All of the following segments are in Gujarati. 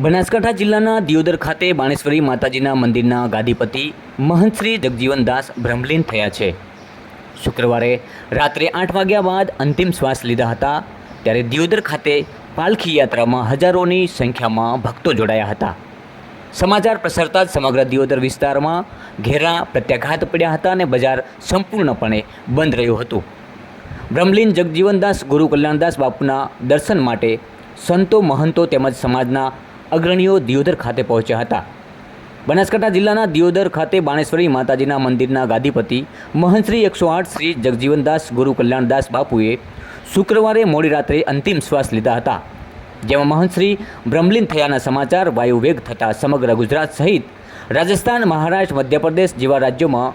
બનાસકાંઠા જિલ્લાના દિયોદર ખાતે બાણેશ્વરી માતાજીના મંદિરના ગાદીપતિ મહંત શ્રી જગજીવનદાસ બ્રહ્મલીન થયા છે। શુક્રવારે રાત્રે 8 વાગ્યા બાદ અંતિમ શ્વાસ લીધા હતા। ત્યારે દિયોદર ખાતે પાલખી યાત્રામાં હજારોની સંખ્યામાં ભક્તો જોડાયા હતા। સમાચાર પ્રસરતા જ સમગ્ર દિયોદર વિસ્તારમાં ઘેરા પ્રત્યાઘાત પડ્યા હતા અને બજાર સંપૂર્ણપણે બંધ રહ્યું હતું। બ્રહ્મલીન જગજીવનદાસ ગુરુ કલ્યાણદાસ બાપુના દર્શન માટે સંતો મહંતો તેમજ સમાજના અગ્રણીઓ દિયોદર ખાતે પહોંચ્યા હતા। બનાસકાંઠા જિલ્લાના દિયોદર ખાતે બાણેશ્વરી માતાજીના મંદિરના ગાદીપતિ મહંત શ્રી 108 શ્રી જગજીવનદાસ ગુરુ કલ્યાણદાસ બાપુએ શુક્રવારે મોડી રાત્રે અંતિમ શ્વાસ લીધા હતા। જેમાં મહંત શ્રી બ્રહ્મલીન થયાના સમાચાર વાયુવેગ થતાં સમગ્ર ગુજરાત સહિત રાજસ્થાન, મહારાષ્ટ્ર, મધ્યપ્રદેશ જેવા રાજ્યોમાં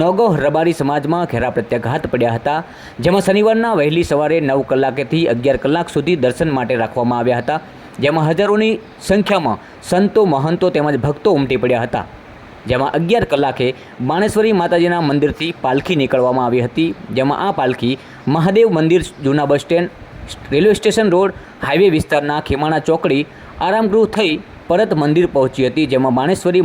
નોગોહ રબારી સમાજમાં ઘેરા પ્રત્યાઘાત પડ્યા હતા। જેમાં શનિવારના વહેલી સવારે 9 કલાકેથી 11 કલાક સુધી દર્શન માટે રાખવામાં આવ્યા હતા। જેમાં હજારોની સંખ્યામાં સંતો મહંતો તેમજ ભક્તો ઉમટી પડ્યા હતા। જેમાં 11 કલાકે બાણેશ્વરી માતાજીના મંદિરથી પાલખી નીકળવામાં આવી હતી। જેમાં આ પાલખી મહાદેવ મંદિર, જૂના bus stand, railway station road, highway વિસ્તારના ખેમાણા ચોકડી આરામગૃહ થઈ પરત મંદિર પહોંચી હતી। જેમાં બાણેશ્વરી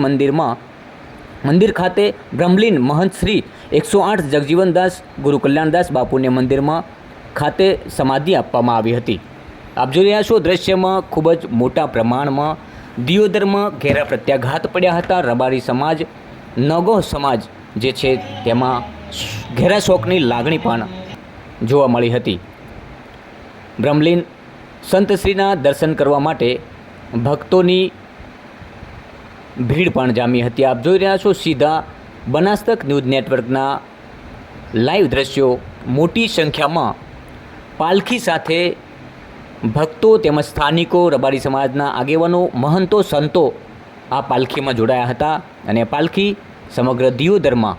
મંદિર ખાતે બ્રહ્મલીન મહંત શ્રી 108 જગજીવનદાસ ગુરુ કલ્યાણદાસ બાપુને મંદિરમાં ખાતે સમાધિ આપવામાં આવી હતી। આપ જોઈ રહ્યા છો દ્રશ્યમાં ખૂબ જ મોટા પ્રમાણમાં દિયોદરમાં ઘેરા પ્રત્યાઘાત પડ્યા હતા। રબારી સમાજ, નોગોહ સમાજ જે છે તેમાં ઘેરા શોકની લાગણી પણ જોવા મળી હતી। બ્રહ્મલીન સંતશ્રીના દર્શન કરવા માટે ભક્તોની ભીડ પણ જામી હતી। આપ જોઈ રહ્યા છો સીધા બનાસતક ન્યૂઝ નેટવર્કના લાઈવ દ્રશ્યો। મોટી સંખ્યામાં પાલખી સાથે ભક્તો તેમજ સ્થાનિકો, રબારી સમાજના આગેવાનો, મહંતો, સંતો આ પાલખીમાં જોડાયા હતા અને પાલખી સમગ્ર દિયોદરમાં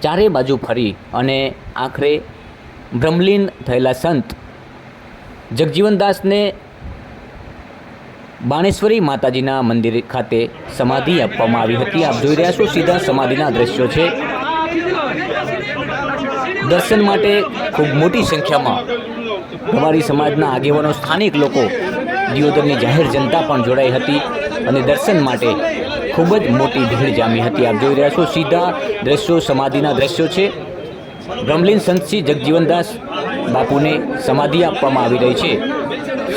ચારે બાજુ ફરી અને આખરે બ્રહ્મલીન થયેલા સંત જગજીવનદાસને બાણેશ્વરી માતાજીના મંદિર ખાતે સમાધિ આપવામાં આવી હતી। આપ જોઈ રહ્યા છો સીધા સમાધિના દ્રશ્યો છે। દર્શન માટે ખૂબ મોટી સંખ્યામાં રબારી સમાજના આગેવાનો, સ્થાનિક લોકો, દિયોદરની જાહેર જનતા પણ જોડાઈ હતી અને દર્શન માટે ખૂબ જ મોટી ભીડ જામી હતી। આપ જોઈ રહ્યા છો સીધા દ્રશ્યો સમાધિના દ્રશ્યો છે। બ્રહ્મલીન સંત શ્રી જગજીવનદાસ બાપુને સમાધિ આપવામાં આવી રહી છે।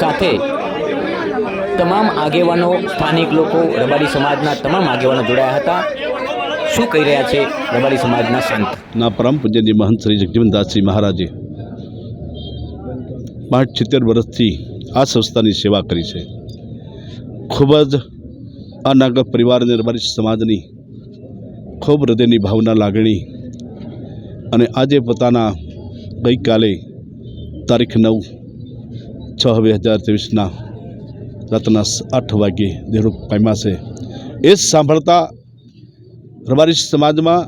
સાથે તમામ આગેવાનો, સ્થાનિક લોકો, રબારી સમાજના તમામ આગેવાનો જોડાયા હતા। શું કહી રહ્યા છે રબારી સમાજના સંત? ના પરમ પૂજ્ય મહંત શ્રી જગજીવનદાસજી મહારાજે 75 વર્ષથી આ સંસ્થાની સેવા કરી છે। ખૂબ જ આ નાગર પરિવાર અને રબારી સમાજની ખૂબ હૃદયની ભાવના, લાગણી અને આજે પોતાના ગઈકાલે તારીખ 9/6/2023ના રાતના 8 વાગ્યે દેહરૂપ પામ્યા છે। એ સાંભળતા રબારી સમાજમાં,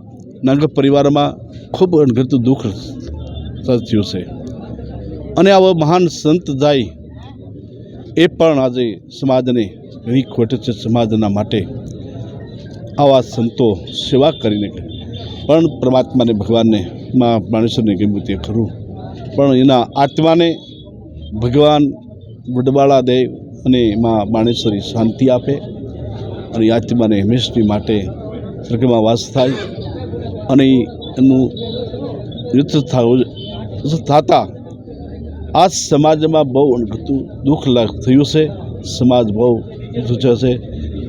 નાગર પરિવારમાં ખૂબ અણઘડતું દુઃખ થયું છે અને આવો મહાન સંત જાય એ પણ આજે સમાજને ઘણી ખોટ છે। સમાજના માટે આવા સંતો સેવા કરીને પણ પરમાત્માને, ભગવાનને, મા બાણેશ્વરને ગમ્યું તે ખરું, પણ એના આત્માને ભગવાન વડવાળા દેવ અને મા બાણેશ્વરી શાંતિ આપે અને આત્માને હંમેશની માટે સ્વર્ગમાં વાસ થાય અને એનું યુદ્ધ થતાં આ સમાજમાં બહુ અણઘડતું દુઃખ થયું છે। સમાજ બહુ દુઃખ છે।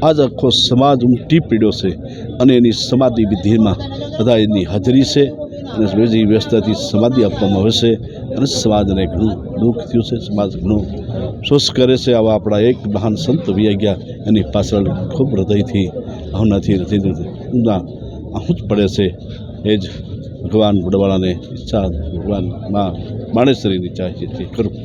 આજ આખો સમાજ ઉમટી પડ્યો છે અને એની સમાધિ વિધિમાં બધા એની હાજરી છે અને બીજી વ્યવસ્થાથી સમાધિ આપવામાં આવે છે અને સમાજને ઘણું દુઃખ થયું છે। સમાજ ઘણું અફસોસ કરે છે। આવા આપણા એક મહાન સંત વી ગયા, એની પાછળ ખૂબ હૃદયથી ભાવનાથી આહુત પડે છે। એ જ ભગવાન વડવાળાને ઈચ્છા, ભગવાન મા બાણેશ્વરીની ઈચ્છા છે તે કરું।